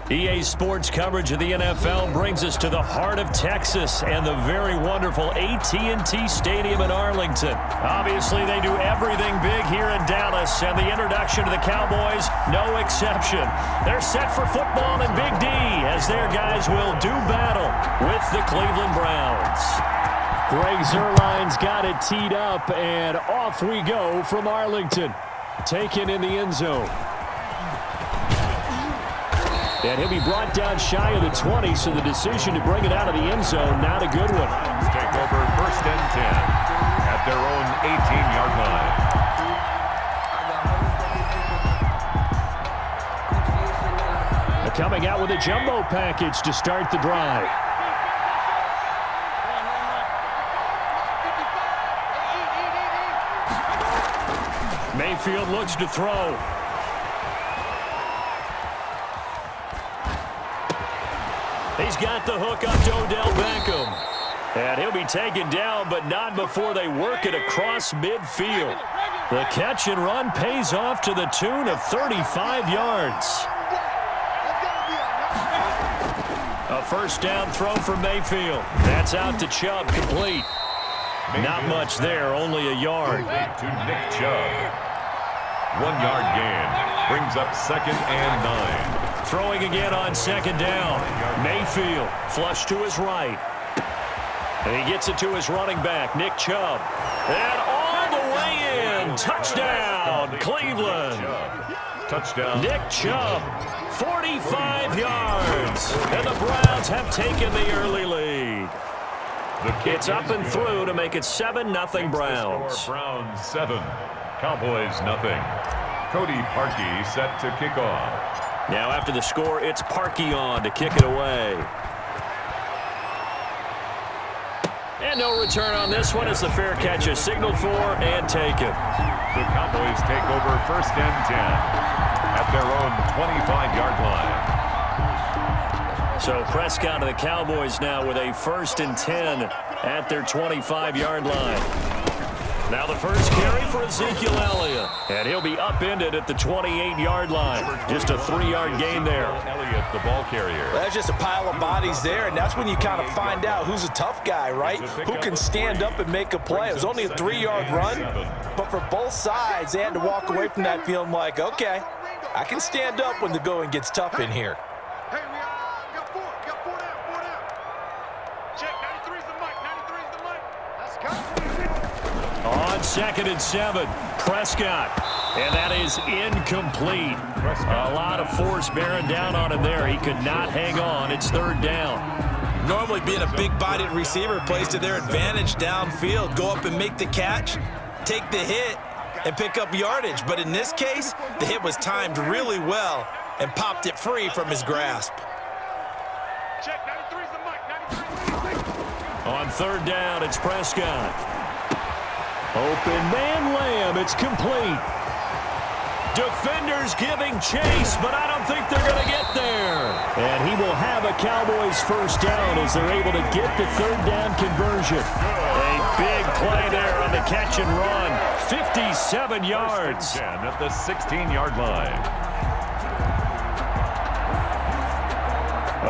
EA Sports coverage of the NFL brings us to the heart of Texas and the very wonderful AT&T Stadium in Arlington. Obviously, they do everything big here in Dallas, and the introduction to the Cowboys, no exception. They're set for football in Big D as their guys will do battle with the Cleveland Browns. Greg Zuerlein's got it teed up, and off we go from Arlington. Taken in the end zone. And he'll be brought down shy of the 20, so the decision to bring it out of the end zone, not a good one. Take over 1st and 10 at their own 18-yard line. They're coming out with a jumbo package to start the drive. Mayfield looks to throw. He's got the hook up to Odell Beckham. And he'll be taken down, but not before they work it across midfield. The catch and run pays off to the tune of 35 yards. A first down throw for Mayfield. That's out to Chubb, complete. Not much there, only a yard. To Nick Chubb. 1-yard gain. Brings up 2nd and 9. Throwing again on 2nd down. Mayfield flush to his right. And he gets it to his running back, Nick Chubb. And all the way in. Touchdown, Cleveland. Touchdown. Nick Chubb, 45 yards. And the Browns have taken the early lead. It's up and through to make it 7-0 Browns. Browns 7, Cowboys 0. Cody Parkey set to kick off. Now after the score, it's Parkey on to kick it away. And no return on this one as the fair catch is signaled for and taken. The Cowboys take over 1st and 10 at their own 25-yard line. So Prescott and the Cowboys now with a 1st and 10 at their 25-yard line. Now the first carry for Ezekiel Elliott. And he'll be upended at the 28-yard line. Just a 3-yard gain there. Elliott, the ball carrier. Well, that's just a pile of bodies there, and that's when you kind of find out who's a tough guy, right? Who can stand up and make a play. It was only a 3-yard run, but for both sides, they had to walk away from that feeling like, okay, I can stand up when the going gets tough in here. Hey, we got 4 down. Check, 93's the mic, 93's the mic. Let's go. On 2nd and 7, Prescott. And that is incomplete. A lot of force bearing down on him there. He could not hang on. It's 3rd down. Normally being a big-bodied receiver plays to their advantage downfield. Go up and make the catch, take the hit, and pick up yardage. But in this case, the hit was timed really well and popped it free from his grasp. Check, 93's the mic, On 3rd down, it's Prescott. Open man Lamb, it's complete. Defenders giving chase, but I don't think they're going to get there. And he will have a Cowboys first down as they're able to get the 3rd down conversion. A big play there on the catch and run. 57 yards. At the 16-yard line.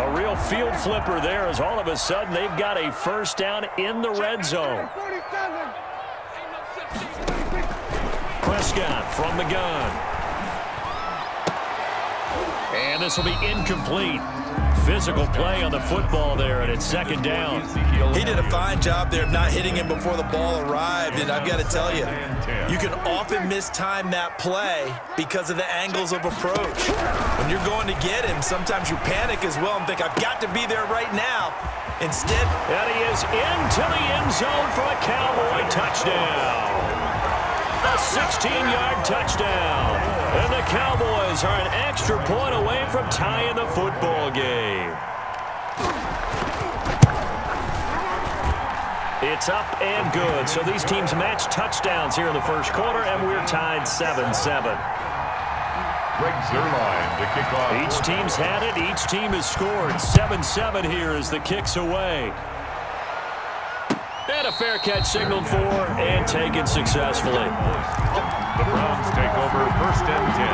A real field flipper there as all of a sudden they've got a first down in the red zone. Prescott from the gun. And this will be incomplete. Physical play on the football there, and it's 2nd down. He did a fine job there of not hitting him before the ball arrived, and I've got to tell you, you can often mistime that play because of the angles of approach. When you're going to get him, sometimes you panic as well and think, I've got to be there right now. Instead, and he is into the end zone for a Cowboy touchdown. A 16-yard touchdown. And the Cowboys are an extra point away from tying the football game. It's up and good. So these teams match touchdowns here in the first quarter, and we're tied 7-7. Greg Zuerlein to kick off. Each team's had it. Each team has scored. 7-7 here as the kick's away. And a fair catch signaled for and taken successfully. The Browns take over 1st and 10.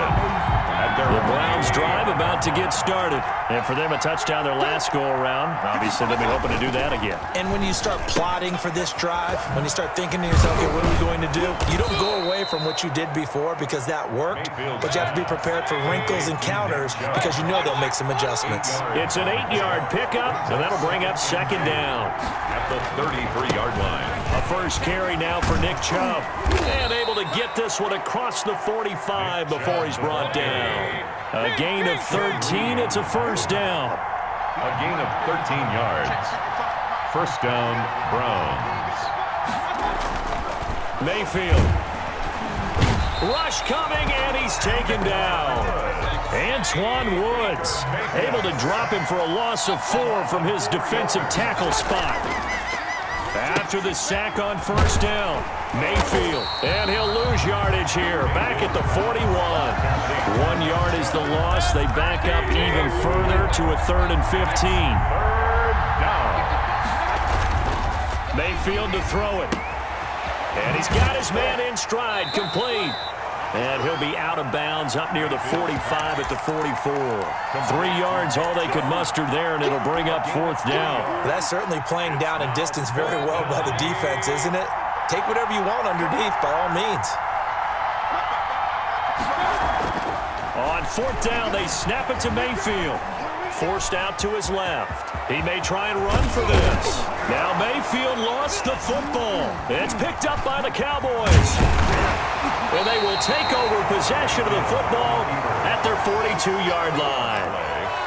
The Browns drive about to get started. And for them, a touchdown their last go-around. Obviously, they'll be hoping to do that again. And when you start plotting for this drive, when you start thinking to yourself, okay, what are we going to do? You don't go away from what you did before because that worked, but you have to be prepared for wrinkles and counters because you know they'll make some adjustments. It's an 8-yard pickup, so that'll bring up second down. At the 33-yard line. A first carry now for Nick Chubb. And able to get this one across the 45 before he's brought down. A gain of 13. It's a first down. A gain of 13 yards. First down, Browns. Mayfield. Rush coming, and he's taken down. Antoine Woods able to drop him for a loss of 4 from his defensive tackle spot. After the sack on first down, Mayfield, and he'll lose yardage here, back at the 41. 1 yard is the loss. They back up even further to a 3rd and 15. Third down. Mayfield to throw it. And he's got his man in stride, complete. And he'll be out of bounds up near the 45 at the 44. 3 yards, all they could muster there, and it'll bring up 4th down. That's certainly playing down and distance very well by the defense, isn't it? Take whatever you want underneath, by all means. On 4th down, they snap it to Mayfield. Forced out to his left. He may try and run for this. Now Mayfield lost the football. It's picked up by the Cowboys. And they will take over possession of the football at their 42-yard line.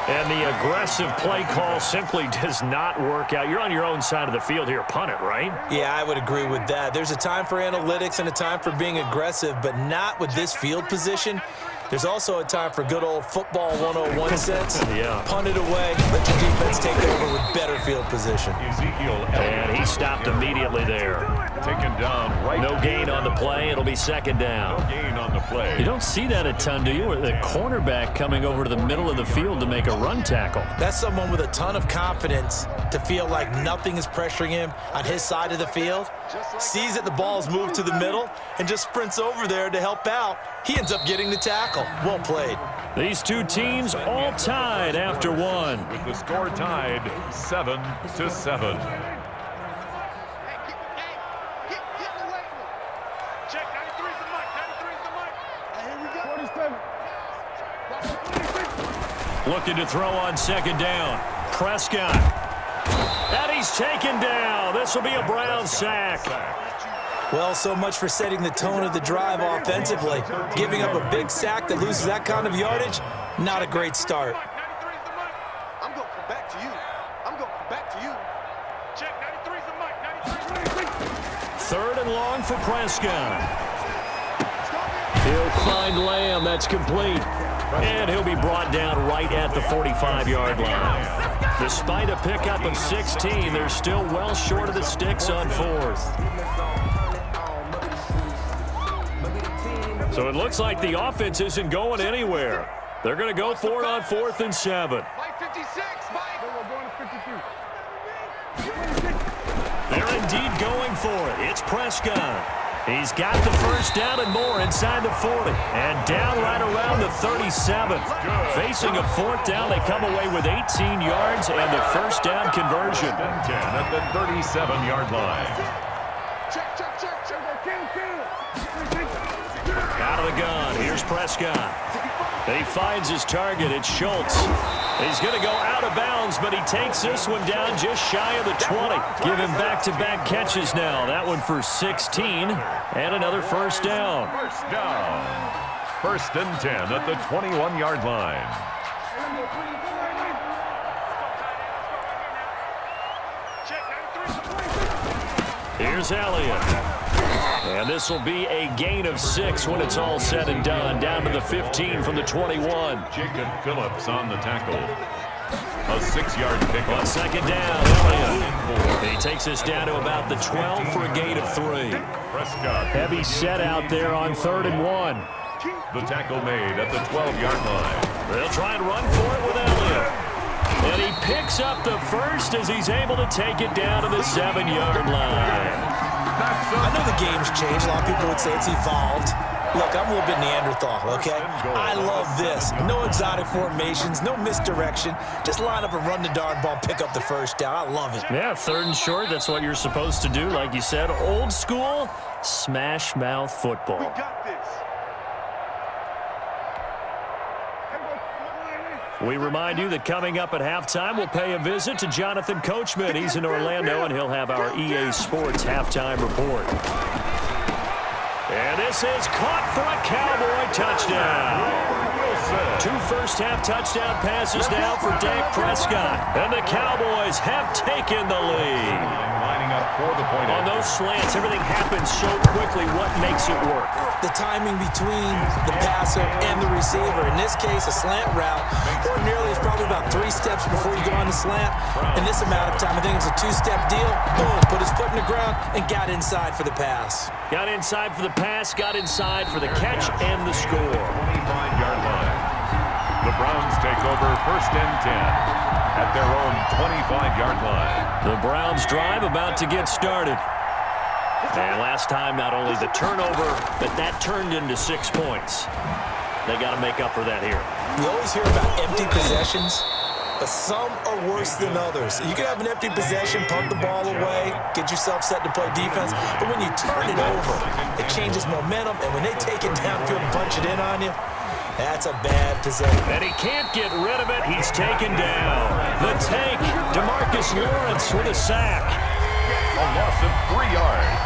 And the aggressive play call simply does not work out. You're on your own side of the field here. Punt it, right? Yeah, I would agree with that. There's a time for analytics and a time for being aggressive, but not with this field position. There's also a time for good old football 101 sense. Yeah. Punt it away, let your defense take over with better field position. Ezekiel And he stopped immediately there. taken down right. No gain on the play. It'll be second down. No gain on the play. You don't see that a ton, do you? The cornerback coming over to the middle of the field to make a run tackle. That's someone with a ton of confidence to feel like nothing is pressuring him on his side of the field. Sees that the ball's moved to the middle and just sprints over there to help out. He ends up getting the tackle. Well played. These two teams all tied after one. With the score tied 7-7. Check, 93's the mic, 93's the mic. Here we go. 47. Looking to throw on second down. Prescott. And he's taken down. This will be a Brown sack. Well, so much for setting the tone of the drive offensively. Giving up a big sack that loses that kind of yardage, not a great start. 93's the mic. I'm going back to you. I'm going back to you. Check, 93's the mic, 93's. Third and long for Prescott. He'll find Lamb. That's complete. And he'll be brought down right at the 45-yard line. Despite a pickup of 16, they're still well short of the sticks on fourth. So it looks like the offense isn't going anywhere. They're going to go for it on 4th and 7. Mike 56, Mike. We're going to 52. They're indeed going for it. It's Prescott. He's got the first down and more inside the 40. And down right around the 37. Facing a 4th down, they come away with 18 yards and the first down conversion. 10 at the 37-yard line. Check, check, check, check. Out of the gun. Here's Prescott. He finds his target. It's Schultz. He's going to go out of bounds, but he takes this one down just shy of the 20. Give him back-to-back catches now. That one for 16 and another first down. First down. 1st and 10 at the 21-yard line. Check, 93's the mic. Here's Elliott. And this will be a gain of 6 when it's all said and done. Down to the 15 from the 21. Jacob Phillips on the tackle. A 6-yard pickup. On second down, Elliott. He takes us down to about the 12 for a gain of 3. Prescott. Heavy set out there on 3rd and 1. The tackle made at the 12-yard line. They'll try and run for it with Elliott. And he picks up the first as he's able to take it down to the 7-yard line. I know the game's changed. A lot of people would say it's evolved. Look, I'm a little bit Neanderthal, okay? I love this. No exotic formations, no misdirection. Just line up and run the darn ball, pick up the first down. I love it. Yeah, 3rd and short, that's what you're supposed to do. Like you said, old school, smash mouth football. We got this. We remind you that coming up at halftime, we'll pay a visit to Jonathan Coachman. He's in Orlando, and he'll have our EA Sports halftime report. And this is caught for a Cowboy touchdown. 2 first-half touchdown passes now for Dak Prescott. And the Cowboys have taken the lead. Lining up for the point. On those slants, everything happens so quickly. What makes it work? The timing between the passer and the receiver. In this case, a slant route ordinarily is probably about 3 steps before you go on the slant. In this amount of time, I think it's a 2-step deal. Boom, put his foot in the ground and got inside for the pass. Got inside for the pass, got inside for the catch and the score. 25-yard line. The Browns take over 1st and 10 at their own 25-yard line. The Browns drive about to get started. And last time, not only the turnover, but that turned into 6 points. They got to make up for that here. You always hear about empty possessions, but some are worse than others. You can have an empty possession, punt the ball away, get yourself set to play defense, but when you turn it over, it changes momentum, and when they take it downfield and punch it in on you, that's a bad possession. And he can't get rid of it. He's taken down. The tank, DeMarcus Lawrence with a sack. A loss of 3 yards.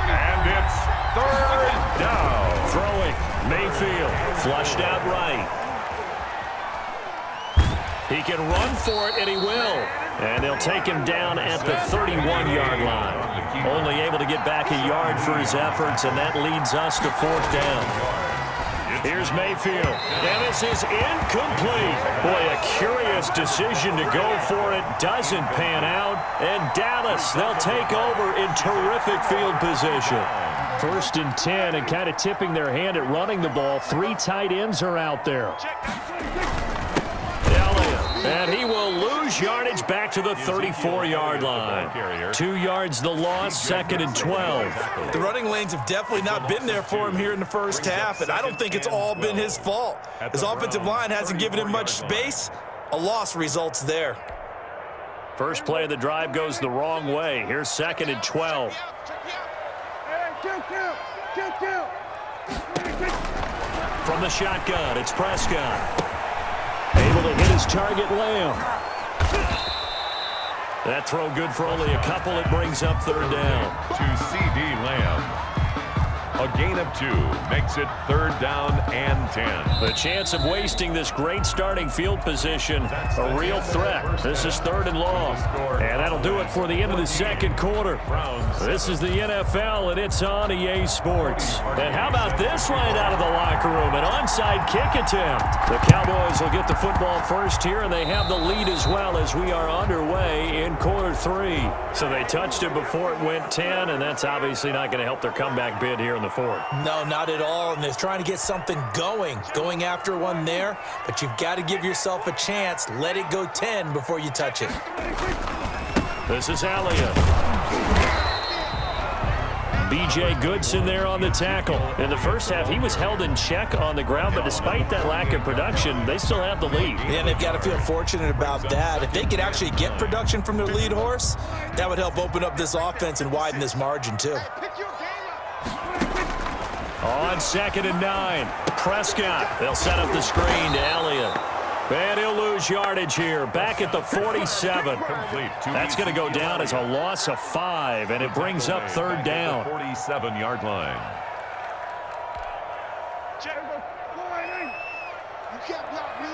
And it's 3rd down. Throwing, Mayfield, flushed out right. He can run for it, and he will. And they'll take him down at the 31-yard line. Only able to get back a yard for his efforts, and that leads us to 4th down. Here's Mayfield, and this is incomplete. Boy, a curious decision to go for it. Doesn't pan out, and Dallas, they'll take over in terrific field position. 1st and 10, and kind of tipping their hand at running the ball. 3 tight ends are out there. And he will lose yardage back to the 34-yard line. 2 yards the loss, 2nd and 12. The running lanes have definitely not been there for him here in the first half, and I don't think it's all been his fault. His offensive line hasn't given him much space. A loss results there. First play of the drive goes the wrong way. Here's 2nd and 12. From the shotgun, it's Prescott. Able to hit his target, Lamb. That throw good for only a couple. It brings up 3rd down. To C.D. Lamb. A gain of 2 makes it 3rd down and 10. The chance of wasting this great starting field position, a real threat. This is 3rd and long. And that'll do it for the end of the 2nd quarter. This is the NFL, and it's on EA Sports. And how about this right out of the locker room? An onside kick attempt. The Cowboys will get the football first here, and they have the lead as well as we are underway in quarter 3. So they touched it before it went 10, and that's obviously not going to help their comeback bid here in the 4th. No, not at all, and they're trying to get something going after one there, but you've got to give yourself a chance. Let it go 10 before you touch it. This is Elliott. B.J. Goodson there on the tackle. In the first half, he was held in check on the ground, but despite that lack of production, they still have the lead. Yeah, and they've got to feel fortunate about that. If they could actually get production from their lead horse, that would help open up this offense and widen this margin, too. On 2nd and 9, Prescott. They'll set up the screen to Elliott. And he'll lose yardage here, back at the 47. That's going to go down as a loss of 5, and it brings up 3rd down. 47-yard line. You can't block me.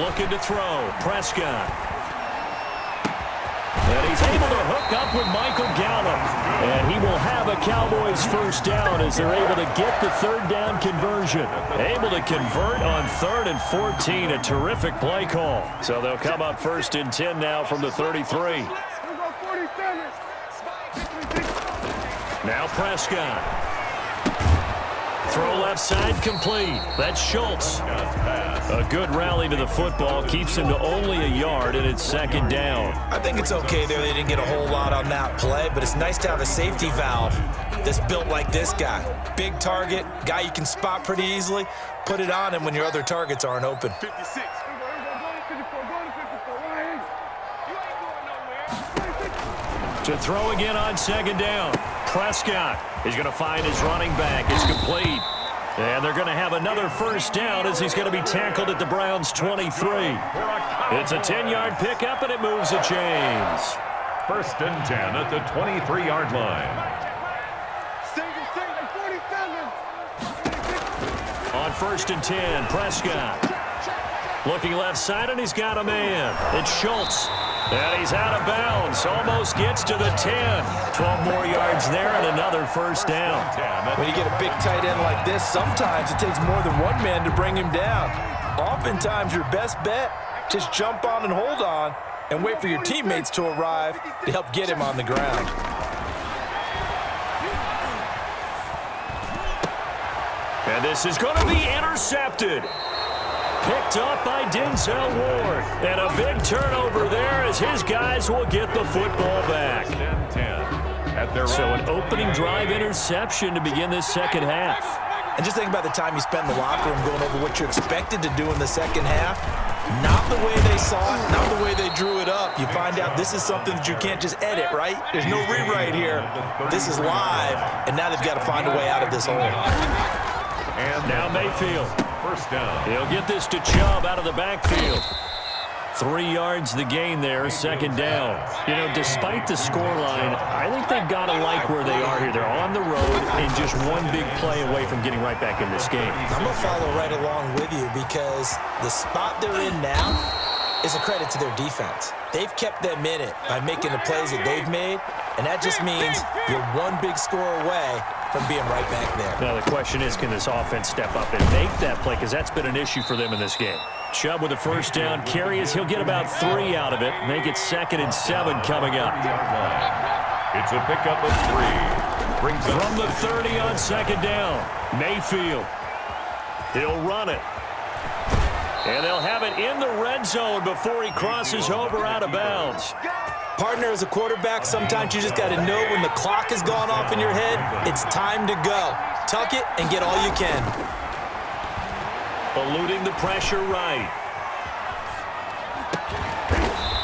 Looking to throw, Prescott. And he's able to hook up with Michael Gallup. And he will have a Cowboys 1st down as they're able to get the 3rd down conversion. Able to convert on 3rd and 14. A terrific play call. So they'll come up 1st and 10 now from the 33. Now Prescott. Throw left side complete. That's Schultz. A good rally to the football keeps him to only a yard, and it's second down. I think it's okay there. They didn't get a whole lot on that play, but it's nice to have a safety valve that's built like this guy. Big target, guy you can spot pretty easily. Put it on him when your other targets aren't open. 56. To throw again on second down. Prescott is going to find his running back. It's complete. And they're going to have another first down as he's going to be tackled at the Browns' 23. It's a 10-yard pickup, and it moves the chains. First and 10 at the 23-yard line. On first and 10, Prescott. Looking left side, and he's got a man. It's Schultz. And he's out of bounds. Almost gets to the 10. 12 more yards there and another first down. When you get a big tight end like this, sometimes it takes more than one man to bring him down. Oftentimes, your best bet, just jump on and hold on and wait for your teammates to arrive to help get him on the ground. And this is going to be intercepted. Picked up by Denzel Ward. And a big turnover there as his guys will get the football back. So an opening drive interception to begin this second half. And just think about the time you spent in the locker room going over what you expected to do in the second half. Not the way they saw it, not the way they drew it up. You find out this is something that you can't just edit, right? There's no rewrite here. This is live, and now they've got to find a way out of this hole. And now Mayfield. First down. He'll get this to Chubb out of the backfield. 3 yards the gain there, second down. You know, despite the scoreline, I think they've got to like where they are here. They're on the road and just one big play away from getting right back in this game. I'm going to follow right along with you because the spot they're in now is a credit to their defense. They've kept them in it by making the plays that they've made, and that just means you're one big score away from being right back there. Now the question is, can this offense step up and make that play? Because that's been an issue for them in this game. Chubb with a first down carry as he'll get about 3 out of it. Make it 2nd and 7 coming up. It's a pickup of 3. Brings from the 30 on second down. Mayfield. He'll run it. And they'll have it in the red zone before he crosses over out of bounds. Partner, as a quarterback, sometimes you just got to know when the clock has gone off in your head, it's time to go. Tuck it and get all you can. Eluding the pressure right.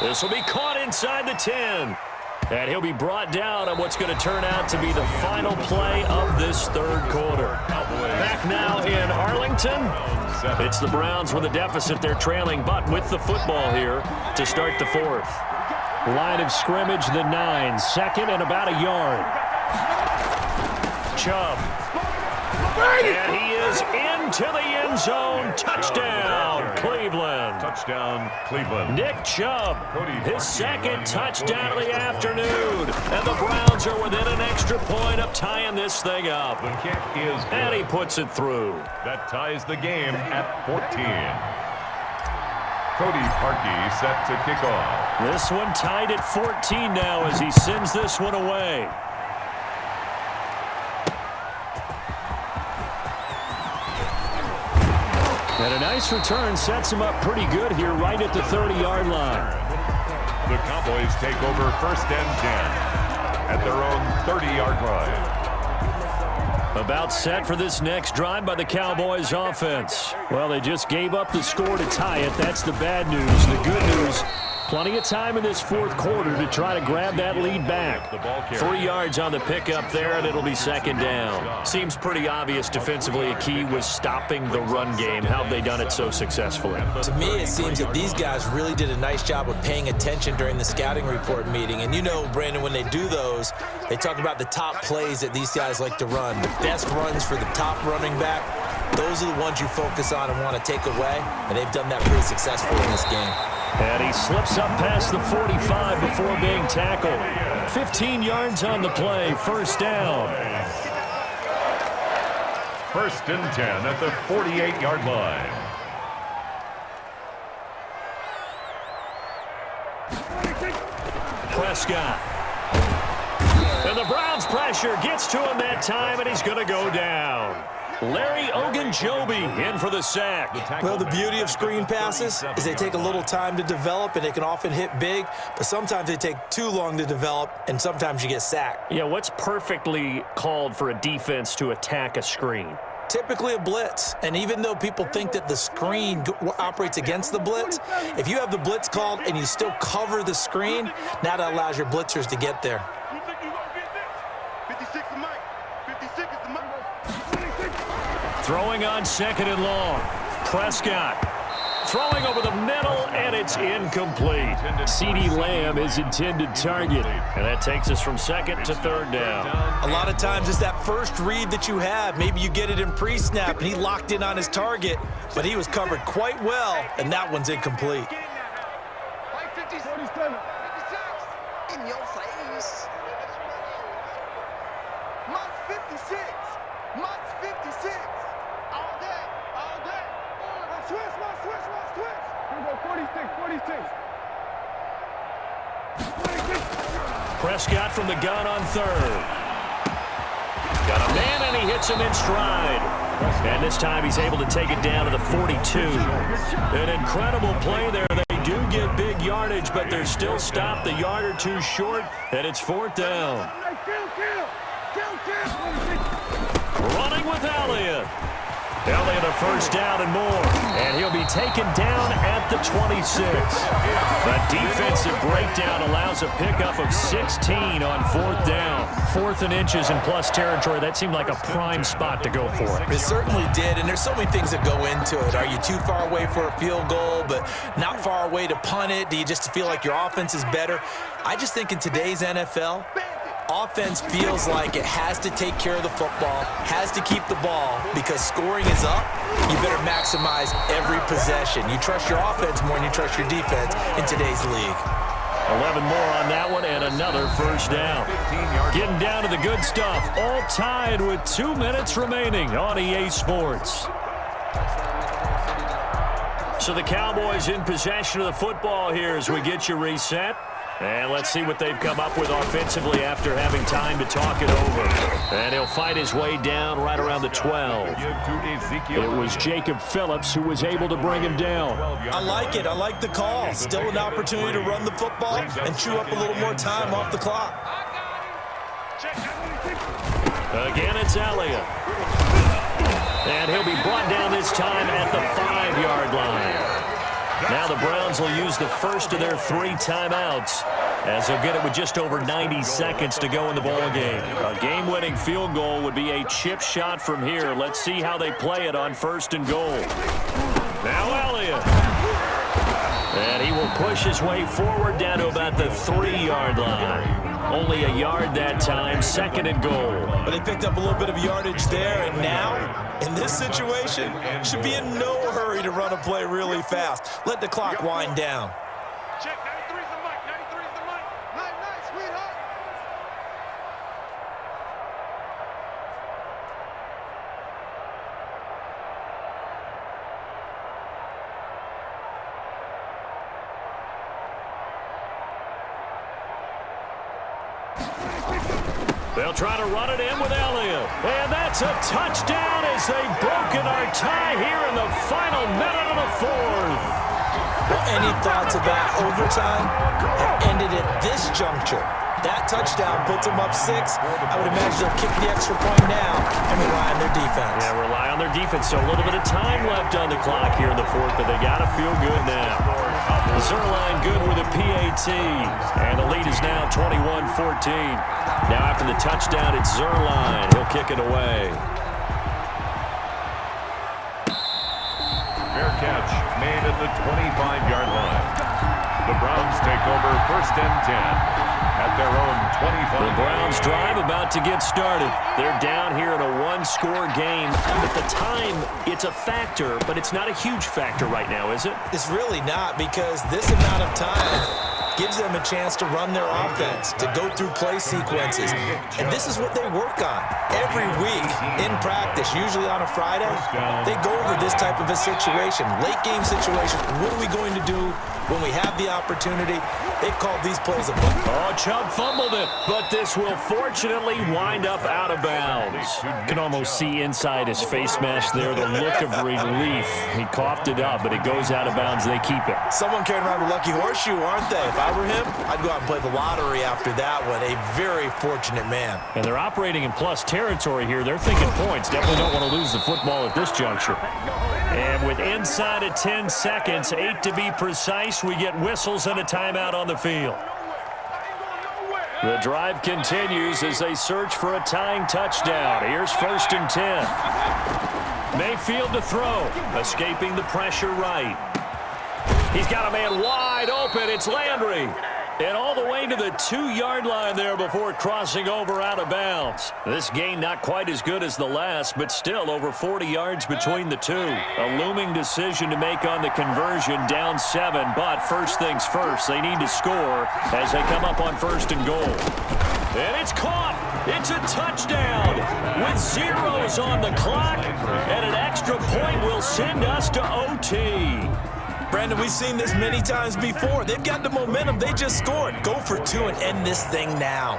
This will be caught inside the 10. And he'll be brought down on what's going to turn out to be the final play of this third quarter. Back now in Arlington. It's the Browns with a deficit. They're trailing, but with the football here to start the fourth. Line of scrimmage, the 9. 2nd and about a yard. Chubb. And he is into the end zone. Touchdown, Cleveland. Touchdown, Cleveland. Nick Chubb, his 2nd touchdown of the afternoon. And the Browns are within an extra point of tying this thing up. The kick is good. And he puts it through. That ties the game at 14. Cody Parkey set to kick off. This one tied at 14 now as he sends this one away. And a nice return sets him up pretty good here right at the 30-yard line. The Cowboys take over 1st and 10 at their own 30-yard line. About set for this next drive by the Cowboys offense. Well, they just gave up the score to tie it. That's the bad news. The good news, plenty of time in this fourth quarter to try to grab that lead back. 3 yards on the pickup there, and it'll be second down. Seems pretty obvious defensively a key was stopping the run game. How have they done it so successfully? To me, it seems that these guys really did a nice job of paying attention during the scouting report meeting. And you know, Brandon, when they do those, they talk about the top plays that these guys like to run. The best runs for the top running back. Those are the ones you focus on and want to take away. And they've done that pretty successfully in this game. And he slips up past the 45 before being tackled. 15 yards on the play, first down. 1st and 10 at the 48-yard line. Prescott. And the Browns pressure gets to him that time, and he's going to go down. Larry Ogunjobi in for the sack. Well, the beauty of screen passes is they take a little time to develop, and they can often hit big, but sometimes they take too long to develop, and sometimes you get sacked. Yeah, what's perfectly called for a defense to attack a screen? Typically a blitz, and even though people think that the screen operates against the blitz, if you have the blitz called and you still cover the screen, now that allows your blitzers to get there. You think you gonna get this? 56 is Mike. 56 is the Mike. Throwing on 2nd and long. Prescott throwing over the middle, and it's incomplete. CeeDee Lamb is intended target, and that takes us from 2nd to 3rd down. A lot of times it's that first read that you have. Maybe you get it in pre-snap, and he locked in on his target, but he was covered quite well, and that one's incomplete. Mike 56. 56. In your face. Mike's 56. Mike's 56. All day. All day. Switch. Here we go. 46. Prescott from the gun on 3rd. Got a man, and he hits him in stride. And this time he's able to take it down to the 42. An incredible play there. They do get big yardage, but they're still stopped a yard or two short, and it's 4th down. Running with Elliott. Elliott a first down and more, and he'll be taken down at the 26. The defensive breakdown allows a pickup of 16 on 4th down. 4th and inches in plus territory. That seemed like a prime spot to go for it. It certainly did, and there's so many things that go into it. Are you too far away for a field goal, but not far away to punt it? Do you just feel like your offense is better? I just think in today's NFL, offense feels like it has to take care of the football, has to keep the ball, because scoring is up. You better maximize every possession. You trust your offense more than you trust your defense in today's league. 11 more on that one, and another first down. Getting down to the good stuff, all tied with 2 minutes remaining on EA Sports. So the Cowboys in possession of the football here as we get you reset. And let's see what they've come up with offensively after having time to talk it over. And he'll fight his way down right around the 12. It was Jacob Phillips who was able to bring him down. I like it. I like the call. Still an opportunity to run the football and chew up a little more time off the clock. Again, it's Elliott. And he'll be brought down this time at the 5-yard line. Now the Browns will use the first of their 3 timeouts as they'll get it with just over 90 seconds to go in the ballgame. A game-winning field goal would be a chip shot from here. Let's see how they play it on 1st and goal. Now Elliott. And he will push his way forward down to about the 3-yard line. Only a yard that time, 2nd and goal. But they picked up a little bit of yardage there, and now, in this situation, should be in no hurry to run a play really fast. Let the clock wind down. Check, 93's the Mike. 93's the Mike. Nice, sweetheart. They'll try to run it in with Elliott. And that's a touchdown as they've broken our tie here in the final minute of the 4th. Well, any thoughts about overtime have ended at this juncture. That touchdown puts them up 6. I would imagine they'll kick the extra point now and rely on their defense. Yeah, rely on their defense. So a little bit of time left on the clock here in the 4th, but they got to feel good now. Zerline good with a PAT, and the lead is now 21-14. Now after the touchdown, it's Zerline. He'll kick it away. Fair catch made at the 25-yard line. The Browns take over 1st and 10 at their own 25. The Browns drive about to get started. They're down here in a 1-score game. At the time, it's a factor, but it's not a huge factor right now, is it? It's really not, because this amount of time gives them a chance to run their offense, to go through play sequences. And this is what they work on every week in practice, usually on a Friday. They go over this type of a situation, late game situation. What are we going to do when we have the opportunity, they've called these plays a book. Oh, Chubb fumbled it, but this will fortunately wind up out of bounds. Can almost see inside his face mask there the look of relief. He coughed it up, but it goes out of bounds. They keep it. Someone carrying around a lucky horseshoe, aren't they? If I were him, I'd go out and play the lottery after that one. A very fortunate man. And they're operating in plus territory here. They're thinking points. Definitely don't want to lose the football at this juncture. And with inside of 10 seconds, 8 to be precise, we get whistles and a timeout on the field. The drive continues as they search for a tying touchdown. Here's 1st and 10. Mayfield to throw, escaping the pressure right. He's got a man wide open. It's Landry. And all the way to the 2-yard line there before crossing over out of bounds. This gain not quite as good as the last, but still over 40 yards between the two. A looming decision to make on the conversion, down 7. But first things first, they need to score as they come up on 1st and goal. And it's caught. It's a touchdown with zeros on the clock. And an extra point will send us to OT. Brandon, we've seen this many times before. They've got the momentum. They just scored. Go for 2 and end this thing now.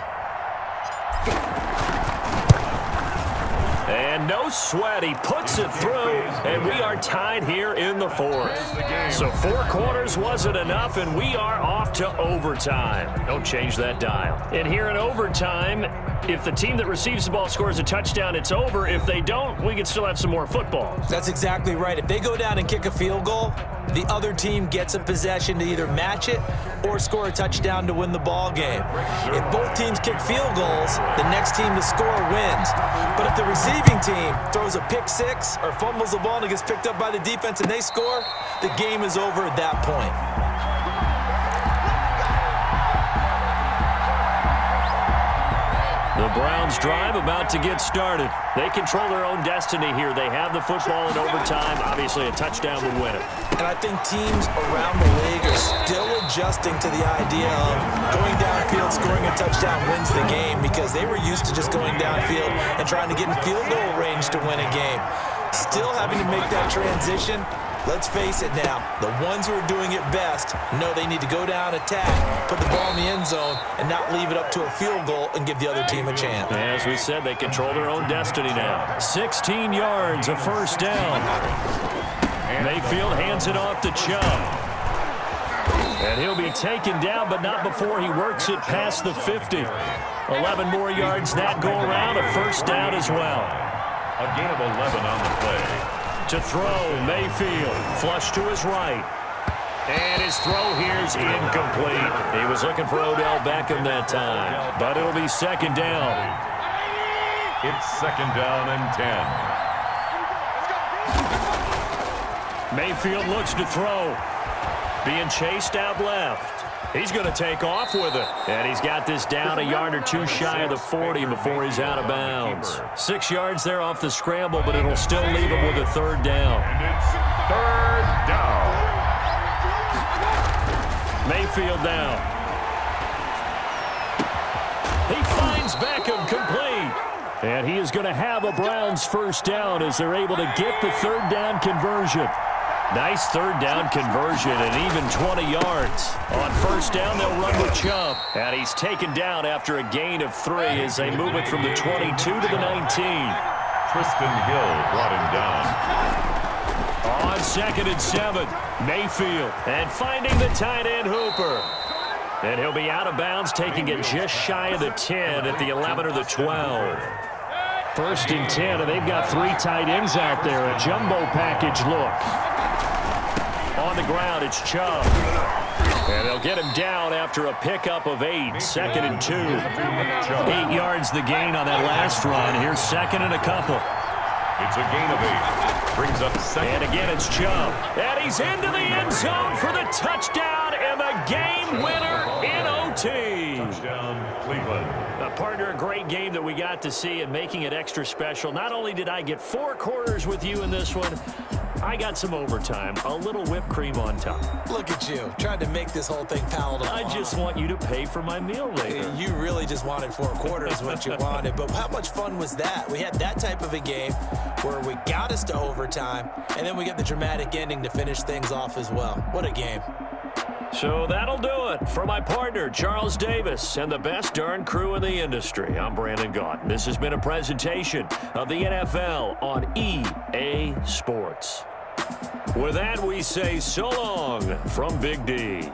And no sweat. He puts it through, and we are tied here in the 4th. So 4 quarters wasn't enough, and we are off to overtime. Don't change that dial. And here in overtime, if the team that receives the ball scores a touchdown, it's over. If they don't, we can still have some more football. That's exactly right. If they go down and kick a field goal, the other team gets a possession to either match it or score a touchdown to win the ball game. If both teams kick field goals, the next team to score wins. But if the receiving team throws a pick 6 or fumbles the ball and it gets picked up by the defense and they score, the game is over at that point. The Browns drive about to get started. They control their own destiny here. They have the football in overtime. Obviously, a touchdown would win it. And I think teams around the league are still adjusting to the idea of going downfield, scoring a touchdown wins the game, because they were used to just going downfield and trying to get in field goal range to win a game. Still having to make that transition. Let's face it now, the ones who are doing it best know they need to go down, attack, put the ball in the end zone, and not leave it up to a field goal and give the other team a chance. As we said, they control their own destiny now. 16 yards, a 1st down. Mayfield hands it off to Chubb. And he'll be taken down, but not before he works it past the 50. 11 more yards that go around, a 1st down as well. A gain of 11 on the play. To throw, Mayfield, flush to his right. And his throw here's incomplete. He was looking for Odell Beckham that time, but it'll be 2nd down. It's 2nd down and 10. Mayfield looks to throw. Being chased out left. He's going to take off with it. And he's got this down a yard or 2 shy of the 40 before he's out of bounds. 6 yards there off the scramble, but it'll still leave him with a 3rd down. And it's 3rd down. Mayfield down. He finds Beckham complete. And he is going to have a Browns 1st down as they're able to get the 3rd down conversion. Nice 3rd down conversion and even 20 yards. On 1st down, they'll run with Chubb. And he's taken down after a gain of 3 as they move it from the 22 to the 19. Tristan Hill brought him down. On 2nd and 7, Mayfield. And finding the tight end Hooper. And he'll be out of bounds, taking it just shy of the 10 at the 11 or the 12. 1st and 10, and they've got 3 tight ends out there. A jumbo package look. On the ground, it's Chubb. And they'll get him down after a pickup of 8. 2nd and 2. 8 yards the gain on that last run. Here's 2nd and a couple. It's a gain of 8. Brings up 2nd. And again, it's Chubb. And he's into the end zone for the touchdown and the game winner in OT. Touchdown, Cleveland. Partner, a great game that we got to see and making it extra special. Not only did I get 4 quarters with you in this one, I got some overtime, a little whipped cream on top. Look at you, trying to make this whole thing palatable. I just want you to pay for my meal later. You really just wanted 4 quarters what you wanted, but how much fun was that? We had that type of a game where we got us to overtime, and then we get the dramatic ending to finish things off as well. What a game. So that'll do it. For my partner, Charles Davis, and the best darn crew in the industry, I'm Brandon Gaudin. This has been a presentation of the NFL on EA Sports. With that, we say so long from Big D.